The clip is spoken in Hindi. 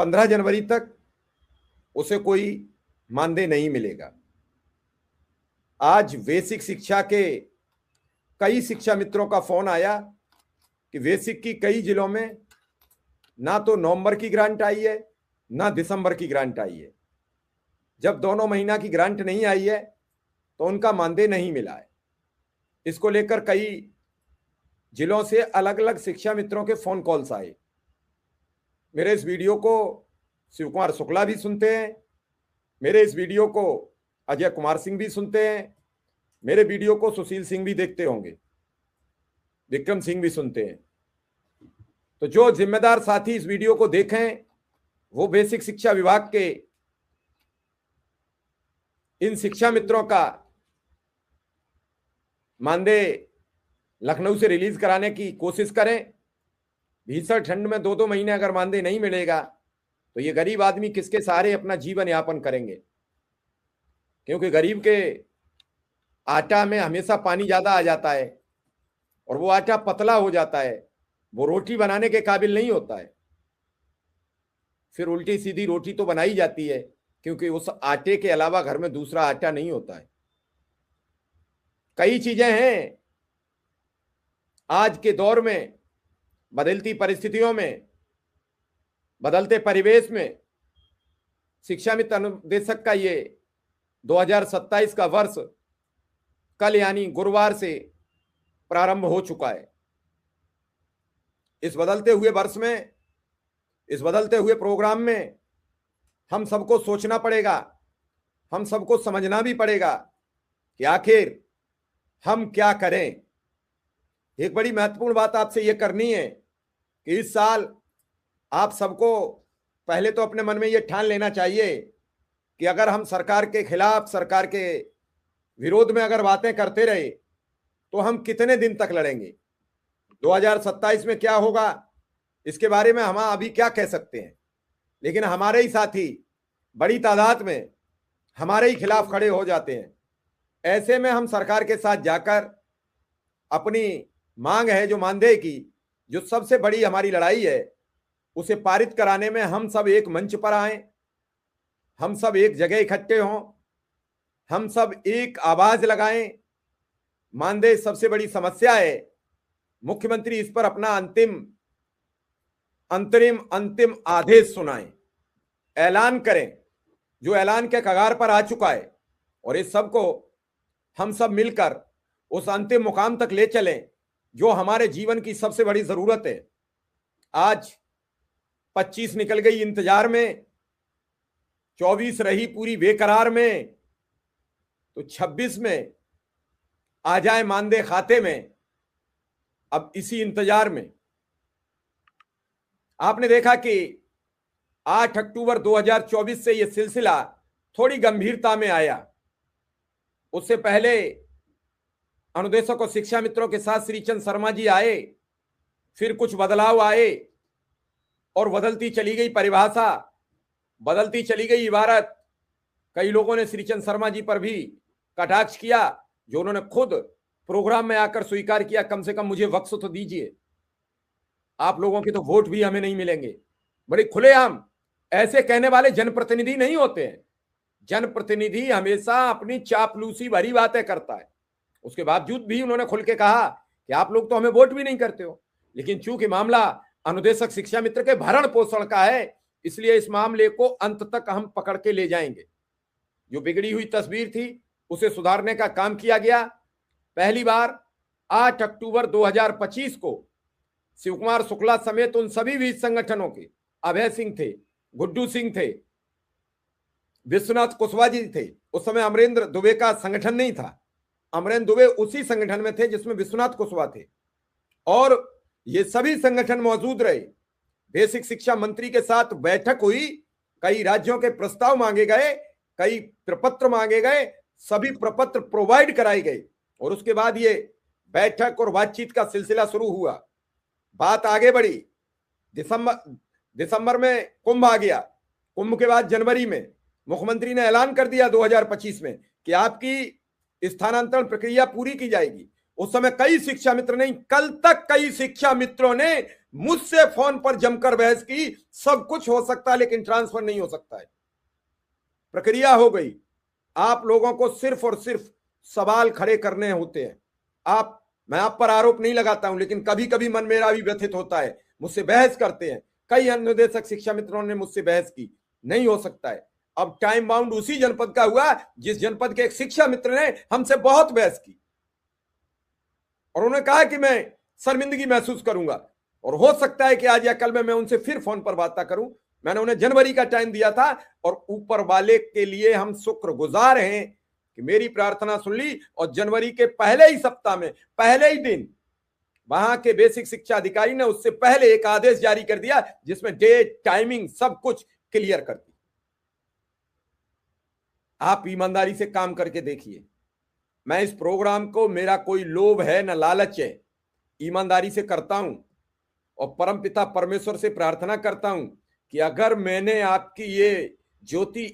15 जनवरी तक उसे कोई मानदेय नहीं मिलेगा। आज बेसिक शिक्षा के कई शिक्षा मित्रों का फोन आया कि बेसिक की कई जिलों में ना तो नवंबर की ग्रांट आई है ना दिसंबर की ग्रांट आई है। जब दोनों महीना की ग्रांट नहीं आई है तो उनका मानदेय नहीं मिला है। इसको लेकर कई जिलों से अलग अलग शिक्षा मित्रों के फोन कॉल्स आए। मेरे इस वीडियो को शिव कुमार शुक्ला भी सुनते हैं, मेरे इस वीडियो को अजय कुमार सिंह भी सुनते हैं, मेरे वीडियो को सुशील सिंह भी देखते होंगे, विक्रम सिंह भी सुनते हैं। तो जो जिम्मेदार साथी इस वीडियो को देखें वो बेसिक शिक्षा विभाग के इन शिक्षा मित्रों का मानदेय लखनऊ से रिलीज कराने की कोशिश करें। भीषण ठंड में 2-2 महीने अगर मानदेय नहीं मिलेगा तो ये गरीब आदमी किसके सहारे अपना जीवन यापन करेंगे? क्योंकि गरीब के आटा में हमेशा पानी ज्यादा आ जाता है और वो आटा पतला हो जाता है, वो रोटी बनाने के काबिल नहीं होता है। फिर उल्टी सीधी रोटी तो बनाई जाती है क्योंकि उस आटे के अलावा घर में दूसरा आटा नहीं होता है। कई चीजें हैं आज के दौर में, बदलती परिस्थितियों में, बदलते परिवेश में शिक्षा मित्र अनुदेशक का ये 2027 का वर्ष कल यानी गुरुवार से प्रारंभ हो चुका है। इस बदलते हुए वर्ष में, इस बदलते हुए प्रोग्राम में हम सबको सोचना पड़ेगा, हम सबको समझना भी पड़ेगा कि आखिर हम क्या करें। एक बड़ी महत्वपूर्ण बात आपसे यह करनी है कि इस साल आप सबको पहले तो अपने मन में यह ठान लेना चाहिए कि अगर हम सरकार के खिलाफ, सरकार के विरोध में अगर बातें करते रहे तो हम कितने दिन तक लड़ेंगे। 2027 में क्या होगा इसके बारे में हम अभी क्या कह सकते हैं, लेकिन हमारे ही साथी बड़ी तादाद में हमारे ही खिलाफ खड़े हो जाते हैं। ऐसे में हम सरकार के साथ जाकर अपनी मांग है जो मानदेय की, जो सबसे बड़ी हमारी लड़ाई है, उसे पारित कराने में हम सब एक मंच पर आए, हम सब एक जगह इकट्ठे हों, हम सब एक आवाज लगाएं। मानदेय सबसे बड़ी समस्या है। मुख्यमंत्री इस पर अपना अंतिम आदेश सुनाएं, ऐलान करें, जो ऐलान के कगार पर आ चुका है, और इस सब को हम सब मिलकर उस अंतिम मुकाम तक ले चलें जो हमारे जीवन की सबसे बड़ी जरूरत है। आज 25 निकल गई इंतजार में, 24 रही पूरी बेकरार में, तो 26 में आ जाए मानदेय खाते में। अब इसी इंतजार में आपने देखा कि 8 अक्टूबर 2024 से यह सिलसिला थोड़ी गंभीरता में आया। उससे पहले अनुदेशक और शिक्षा मित्रों के साथ श्रीचंद शर्मा जी आए, फिर कुछ बदलाव आए और बदलती चली गई परिभाषा, बदलती चली गई इबारत। कई लोगों ने श्रीचंद शर्मा जी पर भी कटाक्ष किया, जो उन्होंने खुद प्रोग्राम में आकर स्वीकार किया, कम से कम मुझे वक्त तो दीजिए, आप लोगों के तो वोट भी हमें नहीं मिलेंगे। बड़े खुलेआम ऐसे कहने वाले जनप्रतिनिधि नहीं होते हैं। जनप्रतिनिधि हमेशा अपनी चापलूसी भरी बातें करता है। उसके बावजूद भी उन्होंने खुल के कहा कि आप लोग तो हमें वोट भी नहीं करते हो। लेकिन चूंकि मामला अनुदेशक शिक्षा मित्र के भरण पोषण का है, इसलिए इस मामले को अंत तक हम पकड़ के ले जाएंगे। जो बिगड़ी हुई तस्वीर थी उसे सुधारने का काम किया गया। पहली बार 8 अक्टूबर 2025 को शिव कुमार शुक्ला समेत उन सभी विविध संगठनों के, अभय सिंह थे, गुड्डू सिंह थे, विश्वनाथ कुशवाहा जी थे। उस समय अमरेंद्र दुबे का संगठन नहीं था, अमरेंद्र दुबे उसी संगठन में थे जिसमें विश्वनाथ कुशवाहा थे, और ये सभी संगठन मौजूद रहे। बेसिक शिक्षा मंत्री के साथ बैठक हुई, कई राज्यों के प्रस्ताव मांगे गए, कई प्रपत्र मांगे गए, सभी प्रपत्र प्रोवाइड कराए गए, और उसके बाद ये बैठक और बातचीत का सिलसिला शुरू हुआ। बात आगे बढ़ी। दिसंबर में कुंभ आ गया। कुंभ के बाद जनवरी में मुख्यमंत्री ने ऐलान कर दिया 2025 में कि आपकी स्थानांतरण प्रक्रिया पूरी की जाएगी। उस समय कई शिक्षा मित्र नहीं, कल तक कई शिक्षा मित्रों ने मुझसे फोन पर जमकर बहस की। सब कुछ हो सकता है लेकिन ट्रांसफर नहीं हो सकता है। प्रक्रिया हो गई। आप लोगों को सिर्फ और सिर्फ सवाल खड़े करने होते हैं। मैं आप पर आरोप नहीं लगाता हूं, लेकिन कभी कभी मन मेरा भी व्यथित होता है। मुझसे बहस करते हैं, कई अनुदेशक शिक्षा मित्रों ने मुझसे बहस की। नहीं हो सकता है। अब टाइम बाउंड उसी जनपद का हुआ जिस जनपद के एक शिक्षा मित्र ने हमसे बहुत बहस की और उन्होंने कहा कि मैं शर्मिंदगी महसूस करूंगा और हो सकता है कि आज या कल में मैं उनसे फिर फोन पर बात करूं। मैंने उन्हें जनवरी का टाइम दिया था और ऊपर वाले के लिए हम शुक्रगुजार हैं कि मेरी प्रार्थना सुन ली और जनवरी के पहले ही सप्ताह में, पहले ही दिन वहां के बेसिक शिक्षा अधिकारी ने उससे पहले एक आदेश जारी कर दिया जिसमें डेट, टाइमिंग सब कुछ क्लियर कर दी। आप ईमानदारी से काम करके देखिए। मैं इस प्रोग्राम को, मेरा कोई लोभ है न लालच है, ईमानदारी से करता हूं और परमपिता परमेश्वर से प्रार्थना करता हूं कि अगर मैंने आपकी ये ज्योति